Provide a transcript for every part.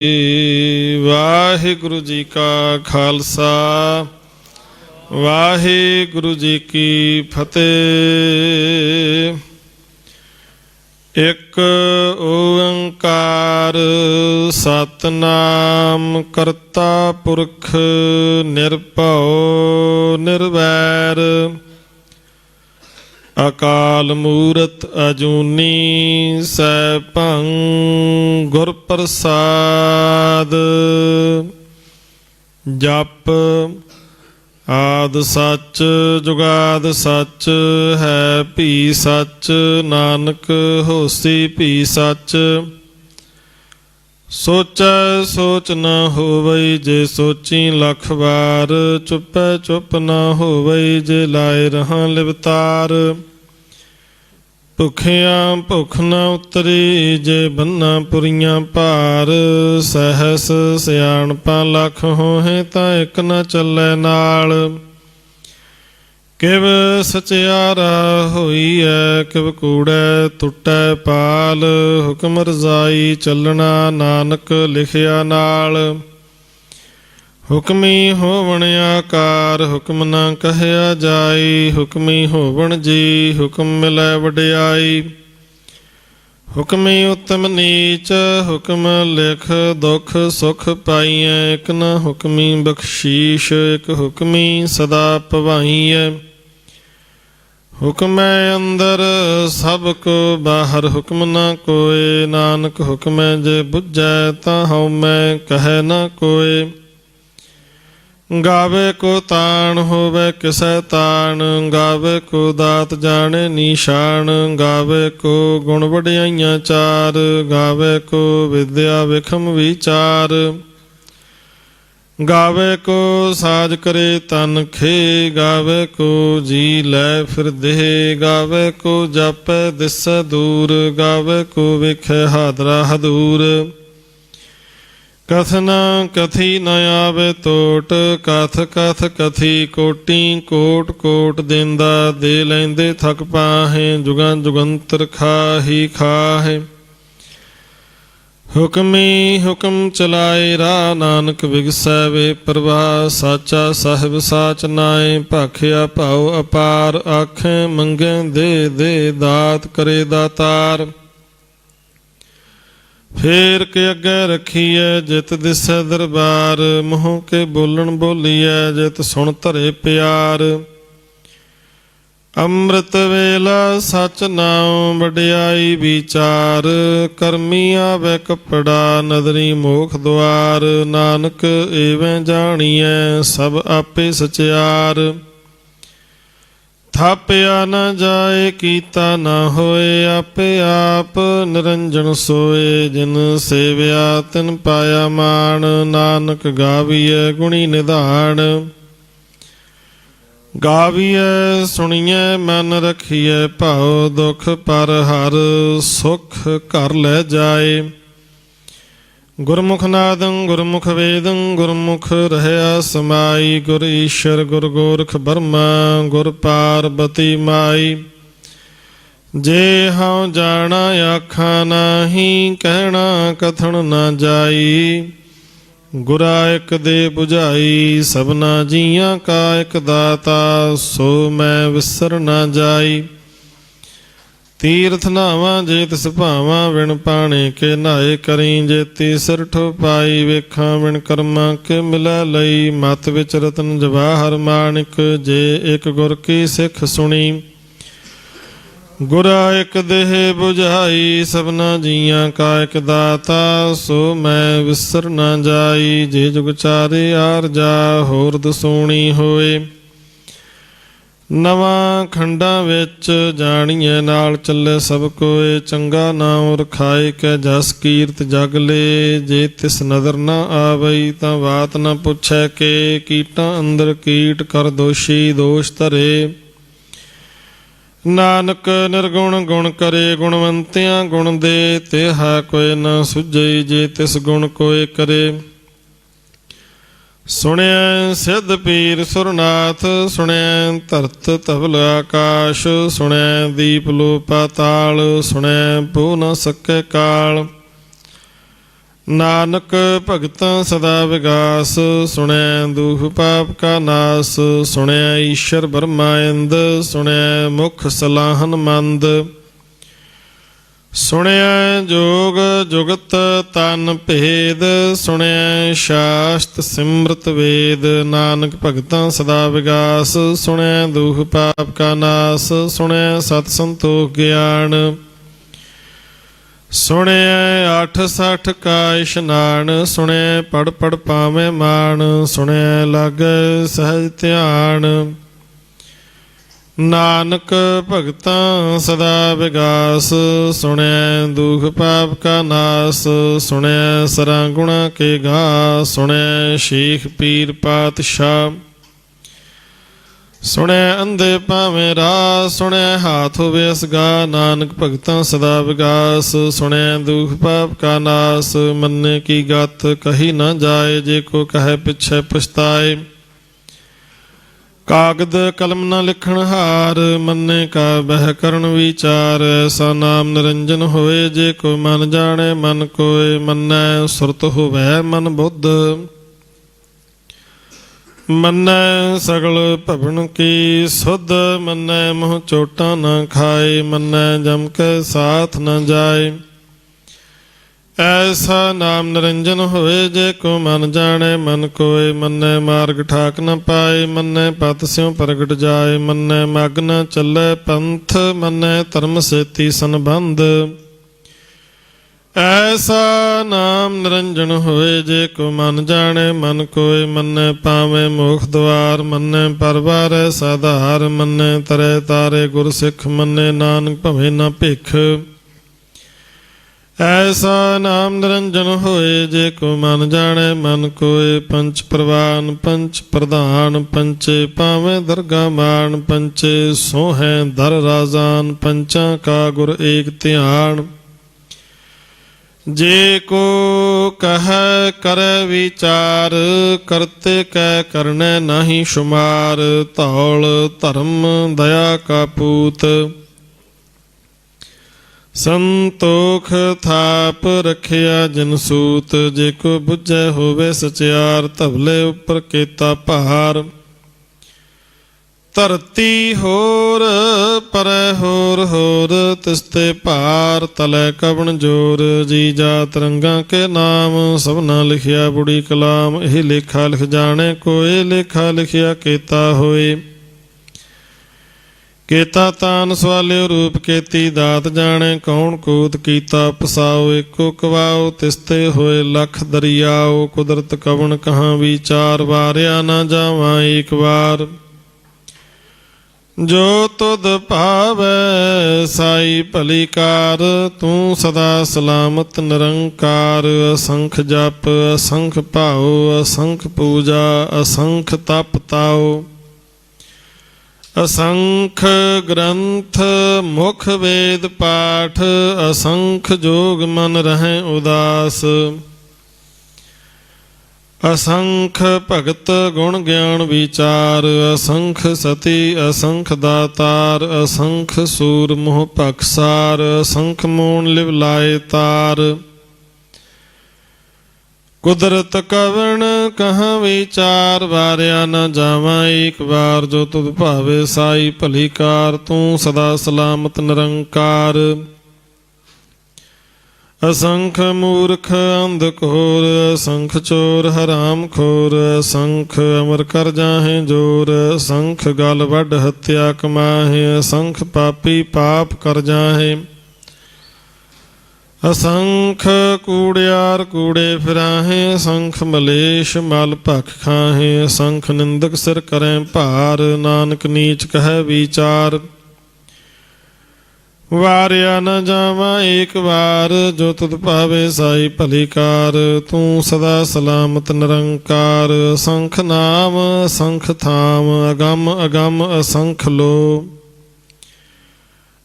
ਵਾਹਿਗੁਰੂ ਜੀ ਕਾ ਖਾਲਸਾ ਵਾਹਿਗੁਰੂ ਜੀ ਕੀ ਫਤਿਹ। ਇੱਕ ਓੰਕਾਰ ਸਤਿਨਾਮ ਕਰਤਾ ਪੁਰਖ ਨਿਰਭਉ ਨਿਰਵੈਰ ਅਕਾਲ ਮੂਰਤ ਅਜੂਨੀ ਸੈਭੰ ਗੁਰ ਪ੍ਰਸਾਦ। ਜਪ ਆਦ ਸੱਚ ਜੁਗਾਦ ਸੱਚ ਹੈ ਭੀ ਸੱਚ ਨਾਨਕ ਹੋਸੀ ਭੀ ਸੱਚ। ਸੋਚੈ ਸੋਚ ਨ ਹੋਵਈ ਜੇ ਸੋਚੀ ਲੱਖ ਵਾਰ ਚੁੱਪੈ ਚੁੱਪ ਨ ਹੋਵਈ ਜੇ ਲਾਏ ਰਹਾਂ ਲਿਵਤਾਰ। ਭੁੱਖਿਆਂ ਭੁੱਖ ਨ ਉਤਰੀ ਜੇ ਬੰਨਾ ਪੁਰੀਆਂ ਭਾਰ। ਸਹਿਸ ਸਿਆਣਪਾਂ ਲੱਖ ਹੋਹੇ ਤਾਂ ਇੱਕ ਨ ਚੱਲੈ ਨਾਲ। ਕਿਵ ਸਚਿਆਰਾ ਹੋਈਐ ਕਿਵ ਕੂੜੈ ਟੁੱਟੈ ਪਾਲ। ਹੁਕਮ ਰਜ਼ਾਈ ਚੱਲਣਾ ਨਾਨਕ ਲਿਖਿਆ ਨਾਲ। ਹੁਕਮੀ ਹੋਵਣ ਆਕਾਰ ਹੁਕਮ ਨਾ ਕਹਿਆ ਜਾਈ। ਹੁਕਮੀ ਹੋਵਣ ਜੀ ਹੁਕਮ ਮਿਲੈ ਵਡਿਆਈ। ਹੁਕਮੀ ਉਤਮ ਨੀਚ ਹੁਕਮ ਲਿਖ ਦੁਖ ਸੁਖ ਪਾਈਐ। ਇਕ ਨ ਹੁਕਮੀ ਬਖਸ਼ੀਸ਼ ਇਕ ਹੁਕਮੀ ਸਦਾ ਭਵਾਈਐ। ਹੁਕਮੈ ਅੰਦਰ ਸਭ ਕੋ ਬਾਹਰ ਹੁਕਮ ਨਾ ਕੋਏ। ਨਾਨਕ ਹੁਕਮੈ ਜੇ ਬੁੱਝੈ ਤਾਂ ਹਉਮੈ ਕਹਿ ਨਾ ਕੋਏ। ਗਾਵੇ ਕੋ ਤਾਣ ਹੋਵੇ ਕਿਸੈ ਤਾਣ। ਗਾਵੇ ਕੋ ਦਾਤ ਜਾਣੇ ਨੀਸ਼ਾਨ। ਗਾਵੇ ਕੋ ਗੁਣ ਵਡਿਆਈਆਂ ਚਾਰ। ਗਾਵੇ ਕੋ ਵਿਦਿਆ ਵਿਖਮ ਵਿਚਾਰ। ਗਾਵੇ ਕੋ ਸਾਜ ਕਰੇ ਤਨ ਖੇ। ਗਾਵੇ ਕੋ ਜੀ ਲੈ ਫਿਰ ਦੇਹ। ਗਾਵੇ ਕੋ ਜਾਪੈ ਦਿਸੈ ਦੂਰ। ਗਾਵੇ ਕੋ ਵੇਖੈ ਹਾਦਰਾ ਹਦੂਰ। ਕਥ ਨ ਕਥੀ ਨ ਆਵੇ ਤੋਟ। ਕਥ ਕਥ ਕਥੀ ਕੋਟੀ ਕੋਟ ਕੋਟ ਦੇਂਦਾ ਦੇ ਲੈਂਦੇ ਥਕ ਪਾਹੇ। ਜੁਗਾਂ ਜੁਗੰਤਰ ਖਾਹੀ ਖਾਹੇ। ਹੁਕਮੀ ਹੁਕਮ ਚਲਾਏ ਰਾਹ ਨਾਨਕ ਵਿਗਸੈ ਵੇ ਪ੍ਰਵਾਹ। ਸਾਚਾ ਸਾਹਿਬ ਸਾਚ ਨਾਏ ਭਾਖਿਆ ਭਾਉ ਅਪਾਰ। ਆਖੇ ਮੰਗੇ ਦੇ ਦੇ ਦਾਤ ਕਰੇ ਦਾਤਾਰ। ਫੇਰ ਕੇ ਅੱਗੇ ਰੱਖੀਐ ਜਿਤ ਦਿਸੈ ਦਰਬਾਰ। ਮੂੰਹ ਕੇ ਬੋਲਣ ਬੋਲੀਐ ਜਿਤ ਸੁਣ ਧਰੇ ਪਿਆਰ। ਅੰਮ੍ਰਿਤ ਵੇਲਾ ਸਚ ਨਾਉ ਵਡਿਆਈ ਵਿਚਾਰ। ਕਰਮੀ ਆਵੇ ਕੱਪੜਾ ਨਦਰੀ ਮੋਖ ਦੁਆਰ। ਨਾਨਕ ਏਵੇਂ ਜਾਣੀਐ ਸਭ ਆਪੇ ਸਚਿਆਰ। ਥਾਪਿਆ ਨ ਜਾਏ ਕੀਤਾ ਨ ਹੋਏ। ਆਪੇ ਆਪ ਨਿਰੰਜਨ ਸੋਏ। ਜਿਨ ਸੇਵਿਆ ਤਿਨ ਪਾਇਆ ਮਾਣ। ਨਾਨਕ ਗਾਵੀਐ ਗੁਣੀ ਨਿਧਾਨ। ਗਾਵੀਐ ਸੁਣੀਐ ਮਨ ਰਖੀਐ ਭਾਉ। ਦੁਖ ਪਰ ਹਰ ਸੁਖ ਘਰ ਲੈ ਜਾਏ। ਗੁਰਮੁਖ ਨਾਦੰ ਗੁਰਮੁਖ ਵੇਦੰ ਗੁਰਮੁਖ ਰਹਿਆ ਸਮਾਈ। ਗੁਰ ਈਸ਼ਰ ਗੁਰ ਗੋਰਖ ਬਰਮਾ ਗੁਰ ਪਾਰਬਤੀ ਮਾਈ। ਜੇ ਹਉ ਜਾਣਾ ਆਖਾਂ ਨਾਹੀ ਕਹਿਣਾ ਕਥਨ ਨਾ ਜਾਈ। ਗੁਰਾ ਇੱਕ ਦੇ ਬੁਝਾਈ ਸਭਨਾ ਜੀਆਂ ਕਾ ਇੱਕ ਦਾਤਾ। ਸੋ ਮੈਂ ਵਿਸਰ ਨਾ ਜਾਈ। ਤੀਰਥ ਨਾਵਾਂ ਜੇ ਤਿਸ ਭਾਵਾਂ ਵਿਣ ਪਾਣੇ ਕੇ ਨਹਾਏ ਕਰੀ। ਜੇ ਤੀਸਰ ਠੋ ਪਾਈ ਵੇਖਾਂ ਵਿਣ ਕਰਮਾਂ ਕੇ ਮਿਲੈ ਲਈ। ਮਤ ਵਿੱਚ ਰਤਨ ਜਵਾਹਰ ਮਾਣਿਕ ਜੇ ਇੱਕ ਗੁਰ ਕੀ ਸਿੱਖ ਸੁਣੀ। ਗੁਰਾ ਇੱਕ ਦੇਹ ਬੁਝਾਈ ਸਭਨਾ ਜੀਆਂ ਕਾ ਇੱਕ ਦਾਤਾ। ਸੋ ਮੈਂ ਵਿਸਰ ਨਾ ਜਾਈ। ਜੇ ਜੁਗ ਚਾਰੇ ਆਰ ਜਾ ਹੋਰ ਦਸੂਣੀ ਹੋਏ। ਨਵਾਂ ਖੰਡਾਂ ਵਿੱਚ ਜਾਣੀਏ ਨਾਲ ਚੱਲੇ ਸਭ ਕੋਏ। ਚੰਗਾ ਨਾਉ ਰਖਾਏ ਕੈ ਜਸ ਕੀਰਤ ਜਗ ਲੇ। ਜੇ ਤਿਸ ਨਦਰ ਨਾ ਆਵਈ ਤਾਂ ਬਾਤ ਨਾ ਪੁੱਛੈ ਕੇ। ਕੀਟਾਂ ਅੰਦਰ ਕੀਟ ਕਰ ਦੋਸ਼ੀ ਦੋਸ਼ ਧਰੇ। ਨਾਨਕ ਨਿਰਗੁਣ ਗੁਣ ਕਰੇ ਗੁਣਵੰਤਿਆਂ ਗੁਣ ਦੇ। ਤਿਹਾ ਕੋਇ ਨਾ ਸੁਝਈ ਜੇ ਤਿਸ ਗੁਣ ਕੋਇ ਕਰੇ। ਸੁਣਿਐ ਸਿੱਧ ਪੀਰ ਸੁਰਨਾਥ। ਸੁਣਿਐ ਧਰਤ ਧਵਲ ਆਕਾਸ਼। ਸੁਣਿਐ ਦੀਪ ਲੋ ਪਾਤਾਲ। ਸੁਣਿਐ ਪੋ ਨ ਸਕੈ ਕਾਲ। ਨਾਨਕ ਭਗਤਾਂ ਸਦਾ ਵਿਗਾਸ, ਸੁਣਿਆ ਦੁਖ ਪਾਪ ਕਾ ਨਾਸ। ਸੁਣਿਆ ਈਸ਼ਰ ਬਰਮਾ ਇੰਦ, ਸੁਣਿਆ ਮੁਖ ਸਲਾਹਨ ਮੰਦ। ਸੁਣਿਆ ਜੋਗ ਜੁਗਤ ਤਨ ਭੇਦ, ਸੁਣਿਆ ਸ਼ਾਸਤ ਸਿਮਰਤ ਵੇਦ। ਨਾਨਕ ਭਗਤਾਂ ਸਦਾ ਵਿਗਾਸ, ਸੁਣਿਆ ਦੁਖ ਪਾਪ ਕਾ ਨਾਸ। ਸੁਣਿਆ ਸਤ ਸੰਤੋਖ ਗਿਆਨ, ਸੁਣਿਆ 68 ਕਾ ਇਸ਼ਨਾਨ। ਸੁਣਿਆ ਪੜ ਪੜ ਪਾਵੇਂ ਮਾਨ, ਸੁਣਿਆ ਲਾਗੈ ਸਹਿਜ ਧਿਆਨ। ਨਾਨਕ ਭਗਤਾਂ ਸਦਾ ਵਿਗਾਸ, ਸੁਣਿਆ ਦੁਖ ਪਾਪ ਕਾ ਨਾਸ। ਸੁਣਿਆ ਸਰਾਂ ਗੁਣਾ ਕੇ ਗਾ, ਸੁਣਿਆ ਸ਼ੇਖ ਪੀਰ ਪਾਤਸ਼ਾਹ। ਸੁਣਿਆ ਅੰਧੇ ਭਾਵੇਂ ਰਾਹ, ਸੁਣਿਆ ਹਾਥ ਹੋਵੇ ਅਸਗਾ। ਨਾਨਕ ਭਗਤਾਂ ਸਦਾ ਵਿਗਾਸ, ਸੁਣਿਆ ਦੁਖ ਪਾਪ ਕਾ ਨਾਸ। ਮੰਨੇ ਕੀ ਗਤ ਕਹੀ ਨਾ ਜਾਏ, ਜੇ ਕੋ ਕਹੇ ਪਿਛੇ ਪਛਤਾਏ। ਕਾਗਦ ਕਲਮ ਨਾ ਲਿਖਣ ਹਾਰ, ਮੰਨੇ ਕਾ ਬਹਿ ਕਰਨ ਵਿਚਾਰ। ਐਸਾ ਨਾਮ ਨਿਰੰਜਨ ਹੋਏ, ਜੇ ਕੋ ਮਨ ਜਾਣੇ ਮਨ ਕੋਏ। ਮੰਨੈ ਸੁਰਤ ਹੋਵੈ ਮਨ ਬੁੱਧ, ਮੰਨੈ ਸਗਲ ਭਵਨ ਕੀ ਸੁਧ। ਮੰਨੈ ਮੋਹ ਚੋਟਾਂ ਨਾ ਖਾਏ, ਮੰਨੈ ਜਮ ਕੇ ਸਾਥ ਨਾ ਜਾਏ। ਐਸਾ ਨਾਮ ਨਿਰੰਜਨ ਹੋਏ, ਜੇ ਕੋ ਮਨ ਜਾਣੇ ਮਨ ਕੋਏ। ਮੰਨੈ ਮਾਰਗ ਠਾਕ ਨ ਪਾਏ, ਮੰਨੈ ਪਤ ਸਿਉ ਪ੍ਰਗਟ ਜਾਏ। ਮੰਨੈ ਮਗ ਨ ਚੱਲੇ ਪੰਥ, ਮੰਨੈ ਧਰਮ ਸੇਤੀ ਸੰਬੰਧ। ਐਸਾ ਨਾਮ ਨਿਰੰਜਨ ਹੋਏ, ਜੇ ਕੋ ਮਨ ਜਾਣੇ ਮਨ ਕੋਏ। ਮੰਨੈ ਪਾਵੇਂ ਮੋਖ ਦੁਆਰ, ਮੰਨੈ ਪਰਵਾਰੈ ਸਾਧਾਰ। ਮੰਨੈ ਤਰੈ ਤਾਰੇ ਗੁਰ ਸਿੱਖ, ਮੰਨੈ ਨਾਨਕ ਭਵੇਂ ਨਾ ਭਿਖ। ਐਸਾ ਨਾਮ ਨਿਰੰਜਨ ਹੋਏ, ਜੇ ਕੋ ਮਨ ਜਾਣੇ ਮਨ ਕੋਏ। ਪੰਚ ਪ੍ਰਵਾਨ ਪੰਚ ਪ੍ਰਧਾਨ, ਪੰਚੇ ਪਾਵੇਂ ਦਰਗਾ ਮਾਨ। ਪੰਚੇ ਸੋਹੈ ਦਰ ਰਾਜਾਨ, ਪੰਚਾਂ ਕਾ ਗੁਰ ਏਕ ਧਿਆਨ। ਜੇ ਕੋ ਕਹੈ ਕਰੈ ਵਿਚਾਰ, ਕਰਤੇ ਕੈ ਕਰਨੈ ਨਾਹੀ ਸ਼ੁਮਾਰ। ਧੌਲ ਧਰਮ ਦਇਆ ਕਾ ਪੂਤ, ਸੰਤੋਖ ਥਾਪ ਰਖਿਆ ਜਿਨ ਸੂਤ। ਜੇ ਕੋ ਬੁੱਝੈ ਹੋਵੇ ਸਚਿਆਰ, ਧਵਲੇ ਉੱਪਰ ਕੀਤਾ ਭਾਰ। ਧਰਤੀ ਹੋਰ ਪਰੈ ਹੋਰ ਹੋਰ, ਤਿਸਤੇ ਭਾਰ ਤਲੈ ਕਵਣ ਜੋਰ। ਜੀ ਜਾਤ ਰੰਗਾਂ ਕੇ ਨਾਮ, ਸਭਨਾ ਲਿਖਿਆ ਬੁੜੀ ਕਲਾਮ। ਇਹ ਲੇਖਾ ਲਿਖ ਜਾਣੇ ਕੋਏ, ਲੇਖਾ ਲਿਖਿਆ ਕੀਤਾ ਹੋਏ। ਕੀਤਾ ਤਾਨ ਸਵਾਲਿਓ ਰੂਪ, ਕੀਤੀ ਦਾਤ ਜਾਣੇ ਕੌਣ ਕੂਤ। ਕੀਤਾ ਪਸਾਓ ਏਕੋ ਕਵਾਓ, ਤਿਸਤੇ ਹੋਏ ਲਖ ਦਰਿਆਓ। ਕੁਦਰਤ ਕਵਣ ਕਹਾਂ ਵਿਚਾਰ, ਵਾਰਿਆ ਨਾ ਜਾਵਾਂ ਏਕ ਵਾਰ। ਜੋ ਤੁਧ ਭਾਵੈ ਸਾਈ ਭਲੀ ਕਾਰ, ਤੂੰ ਸਦਾ ਸਲਾਮਤ ਨਿਰੰਕਾਰ। ਅਸੰਖ ਜਪ ਅਸੰਖ ਭਾਉ, ਅਸੰਖ ਪੂਜਾ ਅਸੰਖ ਤਪ ਤਾਉ। ਅਸੰਖ ਗ੍ਰੰਥ ਮੁਖ ਵੇਦ ਪਾਠ, ਅਸੰਖ ਜੋਗ ਮਨ ਰਹਿ ਉਦਾਸ। ਅਸੰਖ ਭਗਤ ਗੁਣ ਗਿਆਨ ਵਿਚਾਰ, ਅਸੰਖ ਸਤੀ ਅਸੰਖ ਦਾਤਾਰ। ਅਸੰਖ ਸੂਰ ਮੋਹ ਭਖਸਾਰ, ਅਸੰਖ ਮੋਣ ਲਿਵ ਲਾਏ ਤਾਰ। ਕੁਦਰਤ ਕਵਣ ਕਹਾਂ ਵਿਚਾਰ, ਵਾਰਿਆ ਨਾ ਜਾਵਾਂ ਏਕ ਵਾਰ। ਜੋ ਤੁਧ ਭਾਵੇ ਸਾਈ ਭਲੀ ਕਾਰ, ਤੂੰ ਸਦਾ ਸਲਾਮਤ ਨਿਰੰਕਾਰ। ਅਸੰਖ ਮੂਰਖ ਅੰਧ ਘੋਰ, ਅਸੰਖ ਚੋਰ ਹਰਾਮ ਖੋਰ। ਅਸੰਖ ਅਮਰ ਕਰ ਜਾਹੇ ਜੋਰ, ਅਸੰਖ ਗਲ ਵੱਢ ਹੱਤਿਆ ਕਮਾਹੇ। ਅਸੰਖ ਪਾਪੀ ਪਾਪ ਕਰ ਜਾਹੇ। ਅਸੰਖ ਕੂੜਿਆਰ ਕੂੜੇ ਫਿਰਾਹੇ, ਅਸੰਖ ਮਲੇਸ਼ ਮਲ ਭਖ ਖਾਹੇ। ਅਸੰਖ ਨਿੰਦਕ ਸਿਰ ਕਰੈ ਭਾਰ, ਨਾਨਕ ਨੀਚ ਕਹੈ ਵਿਚਾਰ। ਵਾਰਿਆ ਨਾ ਜਾਵਾਂ ਏਕ ਵਾਰ, ਜੋ ਤੁਧ ਭਾਵੇ ਸਾਈ ਭਲੀ ਕਾਰ। ਤੂੰ ਸਦਾ ਸਲਾਮਤ ਨਿਰੰਕਾਰ। ਅਸੰਖ ਨਾਮ ਅਸੰਖ ਥਾਮ, ਅਗੰਮ ਅਗੰਮ ਅਸੰਖ ਲੋ।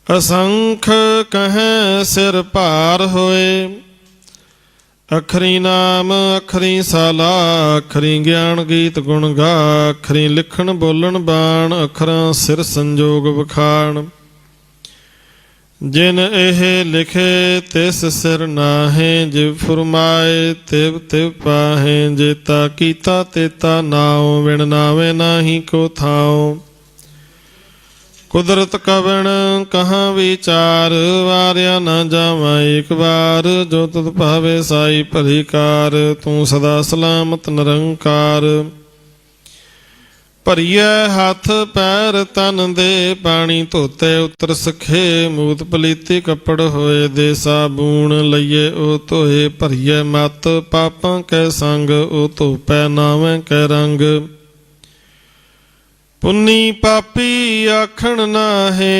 ਅਸੰਖ ਕਹੈ ਸਿਰ ਭਾਰ ਹੋਏ। ਅਖਰੀ ਨਾਮ ਅਖਰੀ ਸਾਲਾ, ਅਖਰੀ ਗਿਆਨ ਗੀਤ ਗੁਣ ਗਾ। ਅਖਰੀ ਲਿਖਣ ਬੋਲਣ ਬਾਣ, ਅਖਰਾਂ ਸਿਰ ਸੰਜੋਗ ਵਖਾਣ। ਜਿਨ ਇਹ ਲਿਖੇ ਤਿਸ ਸਿਰ ਨਾਹੇ, ਜਿਵ ਫੁਰਮਾਏ ਤਿਵ ਤਿਵ ਪਾਹੇ। ਜੇਤਾ ਕੀਤਾ ਤੇਤਾ ਨਾਉ, ਵਿਣ ਨਾਵੇ ਨਾਹੀ ਕੋ ਥਾਉ। ਕੁਦਰਤ ਕਵਣ ਕਹਾਂ ਵਿਚਾਰ, ਵਾਰਿਆ ਨਾ ਜਾਵਾਂ ਏਕ ਵਾਰ। ਜੋ ਤੁਧ ਭਾਵੇ ਸਾਈ ਭਲੀ ਕਾਰ, ਤੂੰ ਸਦਾ ਸਲਾਮਤ ਨਿਰੰਕਾਰ। ਭਰੀਐ ਹੱਥ ਪੈਰ ਤਨ ਦੇ, ਪਾਣੀ ਧੋਤੇ ਉਤਰ ਸਖੇ। ਮੂਤ ਪਲੀਤੀ ਕੱਪੜ ਹੋਏ ਦੇ, ਸਾਬੂਣ ਲਈਏ ਉਹ ਧੋਏ। ਭਰੀਐ ਮਤ ਪਾਪਾਂ ਕੈ ਸੰਗ, ਉਹ ਧੋਪੈ ਨਾਵੇਂ ਕੈ ਰੰਗ। ਪੁੰਨੀ ਪਾਪੀ ਆਖਣ ਨਾਹੇ,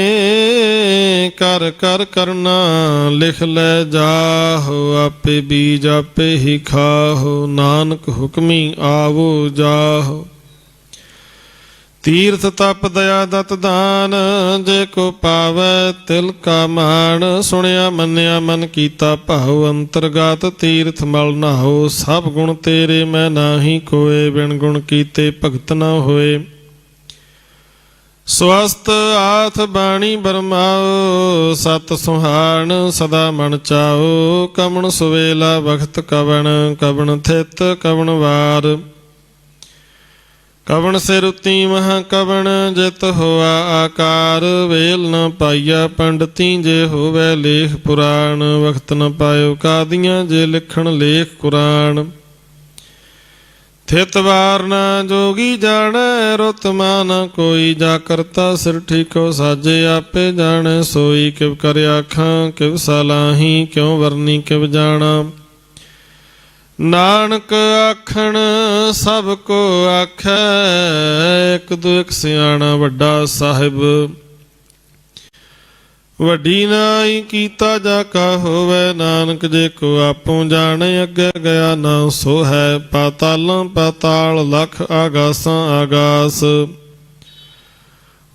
ਕਰ ਕਰ ਕਰਨਾ ਲਿਖ ਲੈ ਜਾਹੋ। ਆਪੇ ਬੀਜ ਆਪੇ ਹੀ ਖਾਹੋ, ਨਾਨਕ ਹੁਕਮੀ ਆਵੋ ਜਾਹੋ। ਤੀਰਥ ਤਪ ਦਇਆ ਦਤ ਦਾਨ, ਜੇ ਕੋ ਪਾਵੈ ਤਿਲ ਕਾ ਮਾਣ। ਸੁਣਿਆ ਮੰਨਿਆ ਮਨ ਕੀਤਾ ਭਾਉ, ਅੰਤਰਗਤ ਤੀਰਥ ਮਲ ਨਾਹੋ। ਸਭ ਗੁਣ ਤੇਰੇ ਮੈਂ ਨਾਹੀ ਕੋਏ, ਬਿਨ ਗੁਣ ਕੀਤੇ ਭਗਤ ਨਾ ਹੋਏ। ਸਵਸਤ ਆਥ ਬਾਣੀ ਬਰਮਾਓ, ਸਤ ਸੁਹਾਣ ਸਦਾ ਮਨ ਚਾਓ। ਕਵਣ ਸੁਵੇਲਾ ਬਖਤ ਕਵਣ, ਕਵਣ ਥਿਤ ਕਵਣ ਵਾਰ। ਕਵਣ ਸਿਰੁਤੀ ਮਹਾ ਕਵਣ, ਜਿਤ ਹੋਆ ਆਕਾਰ। ਵੇਲ ਨ ਪਾਈਆ ਪੰਡਤੀ, ਜੇ ਹੋਵੇ ਲੇਖ ਪੁਰਾਣ। ਵਖਤ ਨ ਪਾਇਓ ਕਾਦੀਆਂ, ਜੇ ਲਿਖਣ ਲੇਖ ਕੁਰਾਨ। ਥਿਤ ਵਾਰ ਨਾ ਜੋਗੀ ਜਾਣੈ, ਰੁਤ ਮਾਨ ਕੋਈ। ਜਾ ਕਰਤਾ ਸਿਰ ਠੀਕੋ ਸਾਜੇ, ਆਪੇ ਜਾਣੈ ਸੋਈ। ਕਿਵ ਕਰ ਆਖਾਂ ਕਿਵ ਸਲਾਹੀ, ਕਿਉ ਵਰਨੀ ਕਿਵ ਜਾਣਾ। ਨਾਨਕ ਆਖਣ ਸਭ ਕੋ ਆਖੈ, ਇਕ ਦੂ ਇਕ ਸਿਆਣਾ ਵੱਡਾ ਸਾਹਿਬ। ਵੱਡੀ ਨਾਈ ਕੀਤਾ ਜਾ ਕਾ ਹੋਵੇ, ਨਾਨਕ ਜੇ ਕੋ ਆਪੋ ਜਾਣੇ। ਅੱਗੇ ਗਿਆ ਨਾ ਸੋ ਹੈ, ਪਾਤਾਲਾਂ ਪਾਤਾਲ ਲਖ ਆਗਾਸਾਂ ਆਗਾਸ।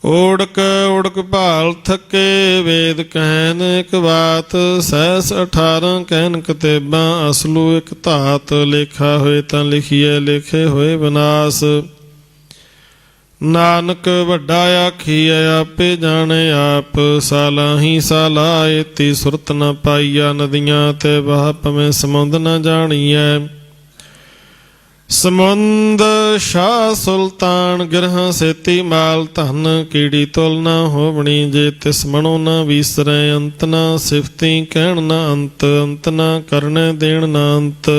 ਓੜਕ ਓੜਕ ਭਾਲ ਥਕੇ, ਵੇਦ ਕਹਿਨ ਇਕ ਬਾਤ। ਸਹਿਸ 18 ਕਹਿਨ ਕਿਤਾਬਾਂ, ਅਸਲੂ ਇਕ ਧਾਤ। ਲੇਖਾ ਹੋਏ ਤਾਂ ਲਿਖੀਏ, ਲਿਖੇ ਹੋਏ ਵਿਨਾਸ਼। ਨਾਨਕ ਵੱਡਾ ਆਖੀਐ, ਆਪੇ ਜਾਣੇ ਆਪ। ਸਾਲਾਹੀ ਸਾਲਾਏ ਤੀ ਸੁਰਤ ਨ ਪਾਈਆ, ਨਦੀਆਂ ਤੇ ਵਾਹ ਪਵੇਂ ਸਮੁੰਦ ਨ ਜਾਣੀਐ। ਸਮੁੰਦ ਸ਼ਾਹ ਸੁਲਤਾਨ, ਗਿਰਹਾਂ ਸੇਤੀ ਮਾਲ ਧਨ। ਕੀੜੀ ਤੁਲ ਨਾ ਹੋਵਣੀ, ਜੇ ਤਿਸ ਮਣੋ ਨਾ ਵੀਸਰੈ। ਅੰਤ ਨਾ ਸਿਫਤੀ ਕਹਿਣ ਨਾ ਅੰਤ, ਅੰਤ ਨਾ ਕਰਨੇ ਦੇਣ ਨਾ ਅੰਤ।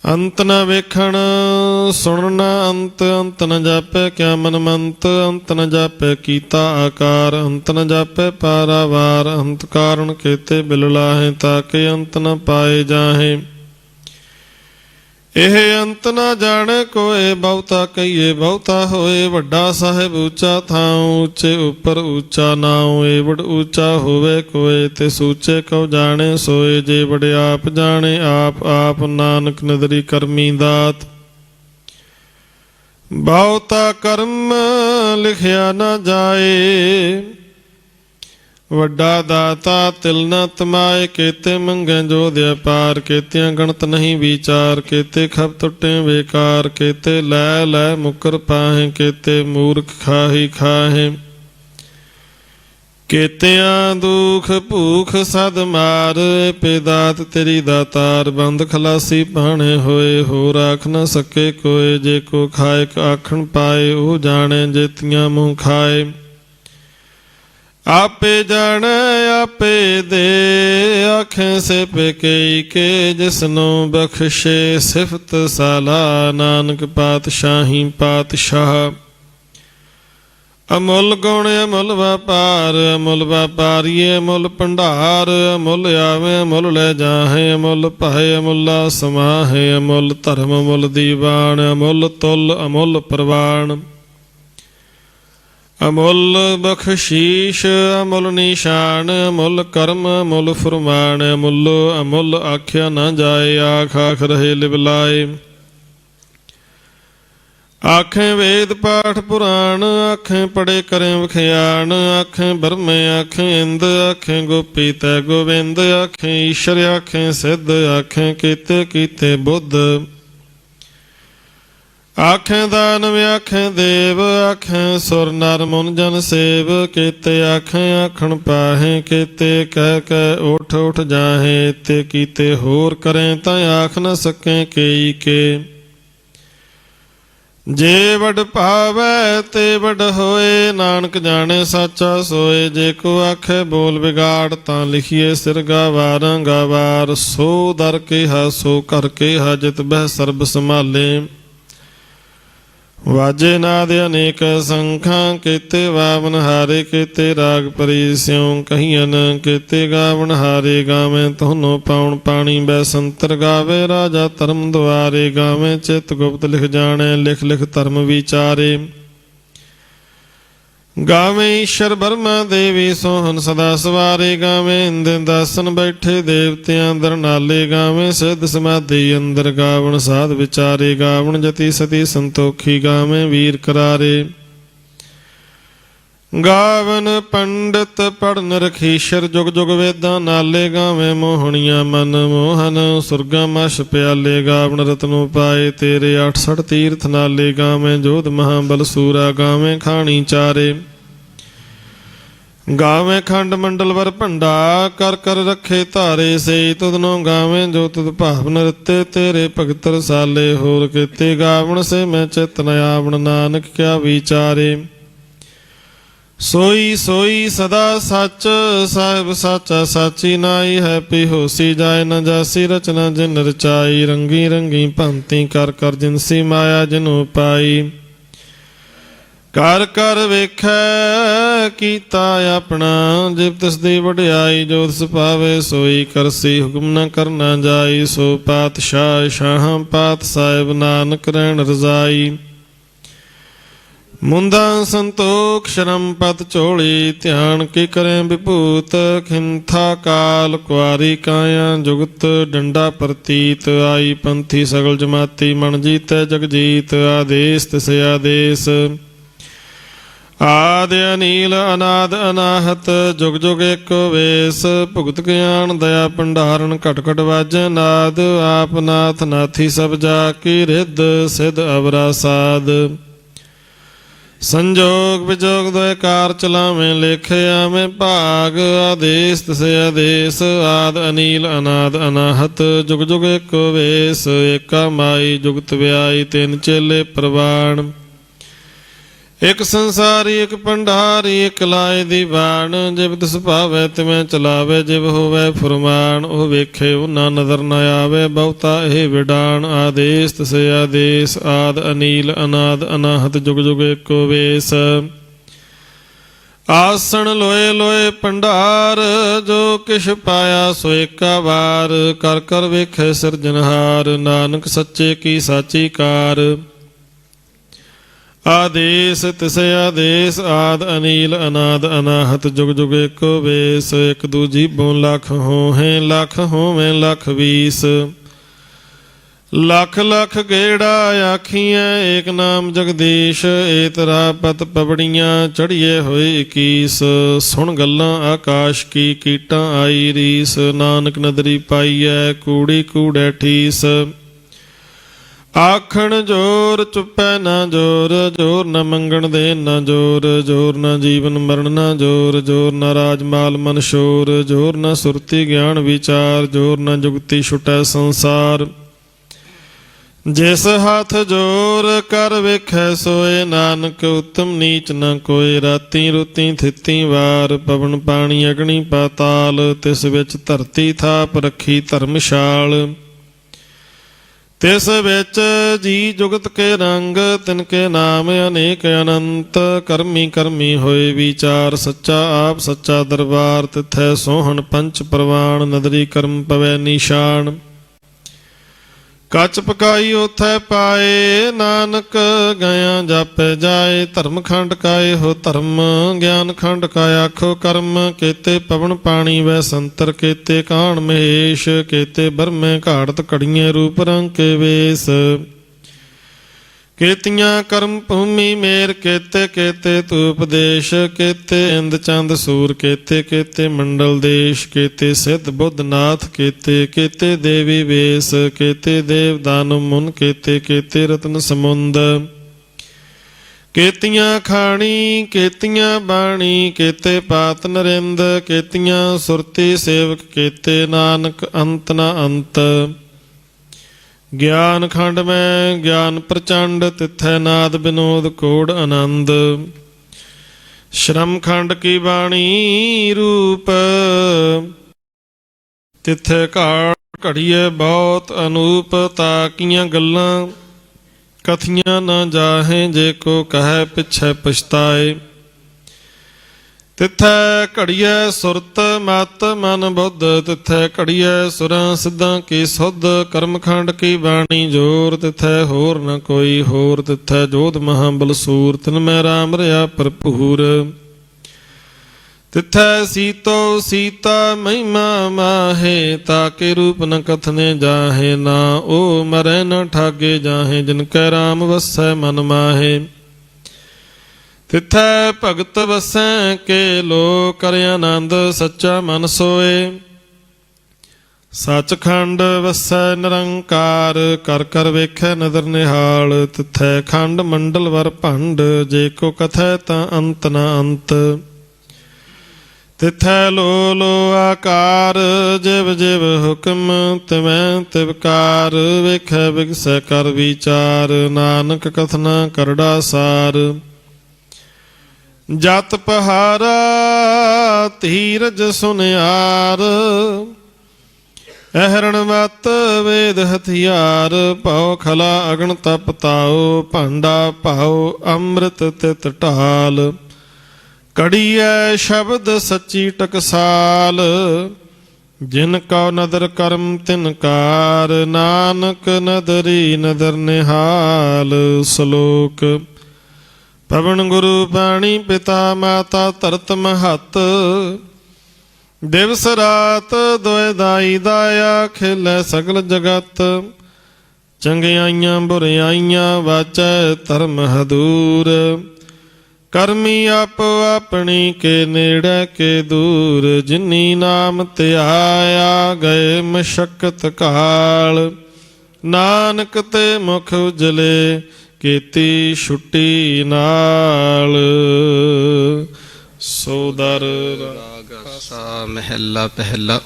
ਅੰਤ ਨ ਵੇਖਣ ਸੁਣਨ ਨਾ ਅੰਤ, ਅੰਤ ਨ ਜਾਪੈ ਕਿਆ ਮਨ ਮੰਤ। ਅੰਤ ਨ ਜਾਪੈ ਕੀਤਾ ਆਕਾਰ, ਅੰਤ ਨ ਜਾਪੈ ਪਾਰਾਵਾਰ। ਅੰਤ ਕਾਰਨ ਕੇਤੇ ਬਿਲ ਲਾਹੇ, ਤਾਕੇ ਅੰਤ ਨ ਪਾਏ ਜਾਹੇ। ਇਹ ਅੰਤ ਨਾ ਜਾਣੇ ਕੋਏ, ਬਹੁਤਾ ਕਹੀਏ ਬਹੁਤਾ ਹੋਏ। ਵੱਡਾ ਸਾਹਿਬ ਉੱਚਾ ਥਾਉ, ਉੱਚੇ ਉੱਪਰ ਉੱਚਾ ਨਾਉ। ਏਵੜ ਉੱਚਾ ਹੋਵੇ ਕੋਏ, ਤੇ ਸੂਚੇ ਕਉ ਜਾਣੇ ਸੋਏ। ਜੇ ਵਡਿਆਪ ਜਾਣੇ ਆਪ, ਆਪ ਨਾਨਕ ਨਦਰੀ ਕਰਮੀ ਦਾਤ। ਬਹੁਤਾ ਕਰਮ ਲਿਖਿਆ ਨਾ ਜਾਏ, ਵੱਡਾ ਦਾਤਾ ਤਿਲ ਨ ਤਮਾਏ। ਕੇਤੇ ਮੰਗੈ ਜੋ ਦਿਆ ਪਾਰ, ਕੇਤਿਆਂ ਗਣਤ ਨਹੀਂ ਵਿਚਾਰ। ਕੇਤੇ ਖਪ ਟੁੱਟੇ ਬੇਕਾਰ, ਕੇਤੇ ਲੈ ਲੈ ਮੁਕਰ ਪਾਹੇ। ਕੇਤੇ ਮੂਰਖ ਖਾਹੀ ਖਾਹੇ। ਕੇਤਿਆਂ ਦੁਖ ਭੂਖ ਸਦ ਮਾਰ, ਪੇਦਾਤ ਤੇਰੀ ਦਾਤਾਰ। ਬੰਦ ਖਲਾਸੀ ਪਾਣੇ ਹੋਏ, ਹੋਰ ਆਖ ਨ ਸਕੇ ਕੋਏ। ਜੇ ਕੋ ਖਾਇਕ ਆਖਣ ਪਾਏ, ਉਹ ਜਾਣੇ ਜੇਤੀਆਂ ਮੂੰਹ ਖਾਏ। ਆਪੇ ਜਾਣੈ ਆਪੇ ਦੇ, ਆਖੇ ਸੇ ਪੇਕਈ ਕੇ। ਜਿਸਨੂੰ ਬਖਸ਼ੇ ਸਿਫਤ ਸਾਲਾ, ਨਾਨਕ ਪਾਤਸ਼ਾਹੀ ਪਾਤਸ਼ਾਹ। ਅਮੁੱਲ ਗੁਣ ਅਮੁੱਲ ਵਪਾਰ, ਅਮੁੱਲ ਵਪਾਰੀਏ ਅਮੁੱਲ ਭੰਡਾਰ। ਅਮੁੱਲ ਆਵੇ ਅਮੁੱਲ ਲੈ ਜਾਹੇ, ਅਮੁੱਲ ਭਾਏ ਅਮੁੱਲਾ ਸਮਾਹੇ। ਅਮੁੱਲ ਧਰਮ ਅਮੁੱਲ ਦੀਵਾਨ, ਅਮੁੱਲ ਤੁਲ ਅਮੁੱਲ ਪ੍ਰਵਾਨ। ਅਮੁੱਲ ਬਖਸ਼ੀਸ਼ ਅਮੁੱਲ ਨਿਸ਼ਾਨ, ਅਮੁੱਲ ਕਰਮ ਅਮੁੱਲ ਫੁਰਮਾਨ। ਅਮੁੱਲ ਅਮੁੱਲ ਆਖਿਆ ਨਾ ਜਾਏ, ਆਖ ਆਖ ਰਹੇ ਲਿਵਲਾਏ। ਆਖੇ ਵੇਦ ਪਾਠ ਪੁਰਾਣ, ਆਖੇ ਪੜੇ ਕਰੇ ਵਿਖਿਆਨ। ਆਖੇ ਬਰਮੇ ਆਖੇ ਇੰਦ, ਆਖੇ ਗੋਪੀ ਤੈ ਗੋਬਿੰਦ। ਆਖੇ ਈਸ਼ਰ ਆਖੇ ਸਿੱਧ, ਆਖੇ ਕੀਤੇ ਕੀਤੇ ਬੁੱਧ। ਆਖੇ ਦਾਨਵ ਆਖੇ ਦੇਵ ਆਖੇ ਸੁਰ ਨਰ ਮੁਨ ਜਨ ਸੇਵ ਕੀਤੇ ਆਖੇ ਆਖਣ ਪਾਹੇ ਕੀਤੇ ਕਹਿ ਕਹਿ ਉਠ ਉਠ ਜਾਹੇ ਤੇ ਕੀਤੇ ਹੋਰ ਕਰੇ ਤਾਂ ਆਖ ਨ ਸਕੇ ਕੇਈ ਕੇ ਜੇ ਵਡ ਭਾਵੈ ਤੇ ਵਡ ਹੋਏ ਨਾਨਕ ਜਾਣੇ ਸਾਚਾ ਸੋਏ ਜੇ ਕੋ ਆਖੇ ਬੋਲ ਵਿਗਾੜ ਤਾਂ ਲਿਖੀਏ ਸਿਰ ਗਾਵਾਰਾਂ ਗਾਵਾਰ ਸੋ ਦਰ ਕਿਹਾ ਸੋ ਕਰ ਕਿਹਾ ਜਿਤ ਬਹਿ ਸਰਬ ਸੰਭਾਲੇ ਵਾਜੇ ਨਾਦ ਅਨੇਕ ਸੰਖਾਂ ਕੀਤੇ ਵਾਵਨ ਹਾਰੇ ਕੀਤੇ ਰਾਗ ਪਰੀ ਸਿਉ ਕਹੀਨ ਕੀਤੇ ਗਾਵਨ ਹਾਰੇ ਗਾਵੇਂ ਤੁਹਾਨੂੰ ਪਾਉਣ ਪਾਣੀ ਬੈ ਸੰਤਰ ਗਾਵੇ ਰਾਜਾ ਧਰਮ ਦੁਆਰੇ ਗਾਵੇਂ ਚਿਤ ਗੁਪਤ ਲਿਖ ਜਾਣੇ ਲਿਖ ਲਿਖ ਧਰਮ ਵਿਚਾਰੇ ਗਾਵੇਂ ਈਸ਼ਰ ਬਰਮਾ ਦੇਵੀ ਸੋਹਨ ਸਦਾ ਸਵਾਰੇ ਗਾਵੇਂ ਇੰਦਨ ਦਾਸਨ ਬੈਠੇ ਦੇਵਤਿਆਂ ਅੰਦਰ ਨਾਲੇ ਗਾਵੇਂ ਸਿੱਧ ਸਮਾਧੀ ਅੰਦਰ ਗਾਵਣ ਸਾਧ ਵਿਚਾਰੇ ਗਾਵਣ ਜਤੀ ਸਤੀ ਸੰਤੋਖੀ ਗਾਵੇਂ ਵੀਰ ਕਰਾਰੇ ਗਾਵਨ ਪੰਡਿਤ ਪੜਨ ਰਖੀਸ਼ਰ ਜੁਗ ਜੁਗ ਵੇਦਾਂ ਨਾਲੇ ਗਾਵੇਂ ਮੋਹਣੀਆਂ ਮਨ ਮੋਹਨ ਸੁਰਗਾ ਮਸ਼ ਪਿਆਲੇ ਗਾਵਣ ਰਤਨੋ ਪਾਏ ਤੇਰੇ 68 ਤੀਰਥ ਨਾਲੇ ਗਾਵੇਂ ਜੋਧ ਮਹਾਬਲ ਸੂਰਾ ਗਾਵੇਂ ਖਾਣੀ ਚਾਰੇ ਗਾਵੇਂ ਖੰਡ ਮੰਡਲ ਵਰ ਭੰਡਾ ਕਰ ਕਰ ਰੱਖੇ ਧਾਰੇ ਸੇ ਤੁਧਨੋਂ ਗਾਵੇਂ ਜੋ ਤੁਧ ਭਾਵਨ ਰਤੇ ਤੇਰੇ ਭਗਤ ਰਸਾਲੇ ਹੋਰ ਕੀਤੇ ਗਾਵਣ ਸੇ ਮੈਂ ਚਿਤ ਨ ਆਵਣ ਨਾਨਕ ਕਿਆ ਵਿਚਾਰੇ ਸੋਈ ਸੋਈ ਸਦਾ ਸੱਚ ਸਾਹਿਬ ਸਾਚਾ ਸਾਚੀ ਨਾਈ ਹੈ ਪੀ ਹੋਸੀ ਜਾਏ ਨ ਜਾਸੀ ਰਚਨਾ ਜਿਨ ਰਚਾਈ ਰੰਗੀ ਰੰਗੀ ਭੰਤੀ ਕਰ ਕਰ ਜਿਨਸੀ ਮਾਇਆ ਜਿਨੂ ਪਾਈ ਕਰ ਕਰ ਵੇਖੈ ਕੀਤਾ ਆਪਣਾ ਜਿਵ ਤਿਸ ਦੀ ਵਡਿਆਈ ਜੋ ਤਿਸ ਪਾਵੇ ਸੋਈ ਕਰਸੀ ਹੁਕਮ ਨ ਕਰਨਾ ਜਾਈ ਸੋ ਪਾਤਸ਼ਾਹ ਸ਼ਾਹਾਂ ਪਾਤ ਸਾਹਿਬ ਨਾਨਕ ਰਹਿਣ ਰਜ਼ਾਈ ਮੁੰਦਾ ਸੰਤੋਖ ਸ਼ਰਮ ਪਤ ਝੋਲੀ ਧਿਆਨ ਕੀ ਕਰੇ ਵਿਭੂਤ ਖਿੰਥਾ ਕਾਲ ਕੁਆਰੀ ਕਾਇਆ ਜੁਗਤ ਡੰਡਾ ਪ੍ਰਤੀਤ ਆਈ ਪੰਥੀ ਸਗਲ ਜਮਾਤੀ ਮਨ ਜੀਤੈ ਜਗ ਜੀਤ ਆਦੇਸ ਤਿਸ ਆਦੇਸ ਆਦਿ ਅਨੀਲ ਅਨਾਦ ਅਨਾਹਤ ਜੁਗ ਜੁਗ ਏਕੋ ਵੇਸ ਭੁਗਤ ਗਿਆਨ ਦਇਆ ਭੰਡਾਰਨ ਘਟ ਘਟ ਵਾਜੈ ਨਾਦ ਆਪ ਨਾਥ ਨਾਥੀ ਸਭ ਜਾ ਕੀ ਰਿੱਧ ਸਿਧ ਅਵਰਾ ਸਾਧ ਸੰਜੋਗ ਵਿਜੋਗ ਦੋਇ ਕਾਰ ਚਲਾਵੇਂ ਲੇਖੇ ਆਵੇਂ ਭਾਗ ਆਦੇਸ ਤਿਸ ਆਦੇਸ ਆਦ ਅਨੀਲ ਅਨਾਦ ਅਨਾਹਤ ਜੁਗ ਜੁਗ ਏਕੋ ਵੇਸ ਏਕਾ ਮਾਈ ਜੁਗਤ ਵਿਆਈ ਤਿੰਨ ਚੇਲੇ ਪ੍ਰਵਾਨ ਇਕ ਸੰਸਾਰੀ ਇਕ ਭੰਡਾਰੀ ਇਕ ਲਾਏ ਦੀਵਾਨ ਜਿਵ ਤਿਸ ਭਾਵੈ ਤਿਵੇਂ ਚਲਾਵੇ ਜਿਵ ਹੋਵੇ ਫੁਰਮਾਨ ਉਹ ਵੇਖੇ ਉਹਨਾਂ ਨਜ਼ਰ ਨ ਆਵੇ ਬਹੁਤਾ ਇਹ ਵਿਡਾਨ ਆਦੇਸ ਤਿਸ ਆਦੇਸ ਆਦ ਅਨੀਲ ਅਨਾਦ ਅਨਾਹਤ ਜੁਗ ਜੁਗ ਏਕੋ ਵੇਸ ਆਸਣ ਲੋਏ ਲੋਏ ਭੰਡਾਰ ਜੋ ਕਿਛ ਪਾਇਆ ਸੋ ਏਕਾ ਵਾਰ ਕਰ ਕਰ ਵੇਖੇ ਸਿਰਜਨਹਾਰ ਨਾਨਕ ਸੱਚੇ ਕੀ ਸਾਚੀ ਕਾਰ ਆਦੇਸ ਤਿਸ ਆਦੇਸ ਆਦ ਅਨੀਲ ਅਨਾਦ ਅਨਾਹਤ ਜੁਗ ਜੁਗ ਏਕੋ ਵੇਸ ਇਕ ਦੂਜੀ ਬੋਂ ਲੱਖ ਹੋਹੇ ਲੱਖ ਹੋਵੇਂ ਲੱਖ 20 ਲੱਖ ਲੱਖ ਗੇੜਾ ਆਖੀਐ ਏਕ ਨਾਮ ਜਗਦੀਸ਼ ਏਤਰਾ ਪਤ ਪਵੜੀਆਂ ਚੜੀਏ ਹੋਏ 21 ਸੁਣ ਗੱਲਾਂ ਆਕਾਸ਼ ਕੀ ਕੀਟਾਂ ਆਈ ਰੀਸ ਨਾਨਕ ਨਦਰੀ ਪਾਈਐ ਕੂੜੀ ਕੂੜੈ ਠੀਸ ਆਖਣ ਜੋਰ ਚੁੱਪੈ ਨਾ ਜੋਰ ਜੋਰ ਨ ਮੰਗਣ ਦੇ ਨਾ ਜੋਰ ਜੋਰ ਨ ਜੀਵਨ ਮਰਨ ਨਾ ਜੋਰ ਜੋਰ ਨ ਰਾਜ ਮਾਲ ਮਨ ਸ਼ੋਰ ਜੋਰ ਨ ਸੁਰਤੀ ਗਿਆਨ ਵਿਚਾਰ ਜੋਰ ਨ ਜੁਗਤੀ ਛੁਟੈ ਸੰਸਾਰ ਜਿਸ ਹੱਥ ਜੋਰ ਕਰ ਵੇਖੈ ਸੋਏ ਨਾਨਕ ਉਤਮ ਨੀਚ ਨ ਕੋਏ ਰਾਤੀ ਰੁਤੀ ਥਿਤੀ ਵਾਰ ਪਵਨ ਪਾਣੀ ਅਗਨੀ ਪਾਤਾਲ ਤਿਸ ਵਿੱਚ ਧਰਤੀ ਥਾਪ ਰੱਖੀ ਧਰਮਸ਼ਾਲ ਤਿਸ ਵਿੱਚ ਜੀ ਜੁਗਤ ਕੇ ਰੰਗ ਤਿਨਕੇ ਨਾਮ ਅਨੇਕ ਅਨੰਤ ਕਰਮੀ ਕਰਮੀ ਹੋਏ ਵਿਚਾਰ ਸੱਚਾ ਆਪ ਸੱਚਾ ਦਰਬਾਰ ਤਿਥੈ ਸੋਹਣ ਪੰਚ ਪ੍ਰਵਾਨ ਨਦਰੀ ਕਰਮ ਪਵੈ ਨਿਸ਼ਾਨ ਕੱਚ ਪਕਾਈ ਉਥੈ ਪਾਏ ਨਾਨਕ ਗਿਆ ਜਾਪੈ ਜਾਏ ਧਰਮ ਖੰਡ ਕਾਏ ਹੋ ਧਰਮ ਗਿਆਨ ਖੰਡ ਕਾ ਆਖੋ ਕਰਮ ਕੀਤੇ ਪਵਨ ਪਾਣੀ ਵੈ ਸੰਤਰ ਕੀਤੇ ਕਾਣ ਮਹੇਸ਼ ਕੀਤੇ ਬਰਮੇ ਘਾੜਤ ਘੜੀਏ ਰੂਪ ਰੰਗ ਕੇ ਵੇਸ ਕੇਤੀਆਂ ਕਰਮ ਭੂਮੀ ਮੇਰ ਕੇਤੇ ਕੇਤੇ ਤੂੰ ਉਪਦੇਸ਼ ਕੇਤੇ ਇੰਦ ਚੰਦ ਸੂਰ ਕੇਤੇ ਕੇਤੇ ਮੰਡਲ ਦੇਸ਼ ਕੇਤੇ ਸਿੱਧ ਬੁੱਧ ਨਾਥ ਕੇਤੇ ਕੇਤੇ ਦੇਵੀ ਵੇਸ ਕੇਤੇ ਦੇਵ ਦਾਨਵ ਮੁਨ ਕੇਤੇ ਕੇਤੇ ਰਤਨ ਸਮੁੰਦ ਕੇਤੀਆਂ ਖਾਣੀ ਕੇਤੀਆਂ ਬਾਣੀ ਕੇਤੇ ਪਾਤ ਨਰਿੰਦ ਕੇਤੀਆਂ ਸੁਰਤੀ ਸੇਵਕ ਕੇਤੇ ਨਾਨਕ ਅੰਤ ਨਾ ਅੰਤ ਗਿਆਨ ਖੰਡ ਮੈਂ ਗਿਆਨ ਪ੍ਰਚੰਡ ਤਿੱਥੈ ਨਾਦ ਬਿਨੋਦ ਕੋੜ ਆਨੰਦ ਸ਼ਰਮ ਖੰਡ ਕੀ ਬਾਣੀ ਰੂਪ ਤਿੱਥੈ ਘਾਟ ਘੜੀਏ ਬਹੁਤ ਅਨੂਪ ਤਾਕੀਆਂ ਗੱਲਾਂ ਕਥੀਆਂ ਨਾ ਜਾਹੇ ਜੇ ਕੋ ਕਹੈ ਪਿਛੈ ਪਛਤਾਏ ਤਿੱਥੈ ਘੜੀਐ ਸੁਰਤ ਮਤ ਮਨ ਬੁੱਧ ਤਿੱਥੈ ਘੜੀਐ ਸੁਰਾਂ ਸਿੱਧਾਂ ਕੀ ਸੁਧ ਕਰਮਖੰਡ ਕੀ ਬਾਣੀ ਜੋਰ ਤਿੱਥੈ ਹੋਰ ਨ ਕੋਈ ਹੋਰ ਤਿੱਥੈ ਜੋਧ ਮਹਾਬਲ ਸੂਰ ਤਿਨ ਮੈਂ ਰਾਮ ਰਿਆ ਭਰਪੂਰ ਤਿੱਥੈ ਸੀਤੋ ਸੀਤਾ ਮਹਿਮਾ ਮਾਹੇ ਤਾਕੇ ਰੂਪ ਨ ਕਥਨੇ ਜਾਹੇ ਨਾ ਉਹ ਮਰੈ ਨ ਠਾਗੇ ਜਾਹੇ ਜਿਨ ਕੈ ਰਾਮ ਵਸੈ ਮਨ ਮਾਹੇ ਤਿੱਥੈ ਭਗਤ ਵਸੈ ਕੇ ਲੋ ਕਰਿ ਆਨੰਦ ਸੱਚਾ ਮਨ ਸੋਏ ਸੱਚਖੰਡ ਵਸੈ ਨਿਰੰਕਾਰ ਕਰ ਕਰ ਵੇਖੈ ਨਦਰ ਨਿਹਾਲ ਤਿੱਥੈ ਖੰਡ ਮੰਡਲ ਵਰ ਭੰਡ ਜੇ ਕੋ ਕਥੈ ਤਾਂ ਅੰਤ ਨਾ ਅੰਤ ਤਿੱਥੈ ਲੋ ਲੋ ਆਕਾਰ ਜਿਵ ਜਿਵ ਹੁਕਮ ਤਿਵੈ ਤਿਵਕਾਰ ਵੇਖੈ ਵਿਗਸੈ ਕਰ ਵਿਚਾਰ ਨਾਨਕ ਕਥਨਾ ਕਰੜਾ ਸਾਰ ਜਤ ਪਹਾਰਾ ਧੀਰਜ ਸੁਨਿਆਰ ਅਹਰਣ ਮਤ ਵੇਦ ਹਥਿਆਰ ਭਉ ਖਲਾ ਅਗਨ ਤਪ ਤਾਉ ਭਾਂਡਾ ਭਾਉ ਅੰਮ੍ਰਿਤ ਤਿਤ ਢਾਲ ਕੜੀਐ ਸ਼ਬਦ ਸੱਚੀ ਟਕਸਾਲ ਜਿਨ ਕਉ ਨਦਰ ਕਰਮ ਤਿਨ ਕਾਰ ਨਾਨਕ ਨਦਰੀ ਨਦਰ ਨਿਹਾਲ ਸ਼ਲੋਕ ਪਵਨ ਗੁਰੂ ਬਾਣੀ ਪਿਤਾ ਮਾਤਾ ਧਰਤ ਮਹੱਤ ਦਿਵਸ ਰਾਤ ਦੋਇ ਦਾਈ ਦਾਇਆ ਖੇਲੇ ਸਗਲ ਜਗਤ ਚੰਗਿਆਈਆਂ ਬੁਰਿਆਈਆਂ ਵਾਚੈ ਧਰਮ ਹਦੂਰ ਕਰਮੀ ਆਪੋ ਆਪਣੀ ਕੇ ਨੇੜੇ ਕੇ ਦੂਰ ਜਿਨੀ ਨਾਮ ਧਿਆਇਆ ਗਏ ਮਸ਼ਕਤ ਕਾਲ ਨਾਨਕ ਤੇ ਮੁਖ ਉਜਲੇ ਕੀਤੀ ਛੁੱਟੀ ਨਾਲ ਸੋ ਦਰ ਰਾਗ ਆਸਾ ਮਹਿਲਾ ਪਹਿਲਾ।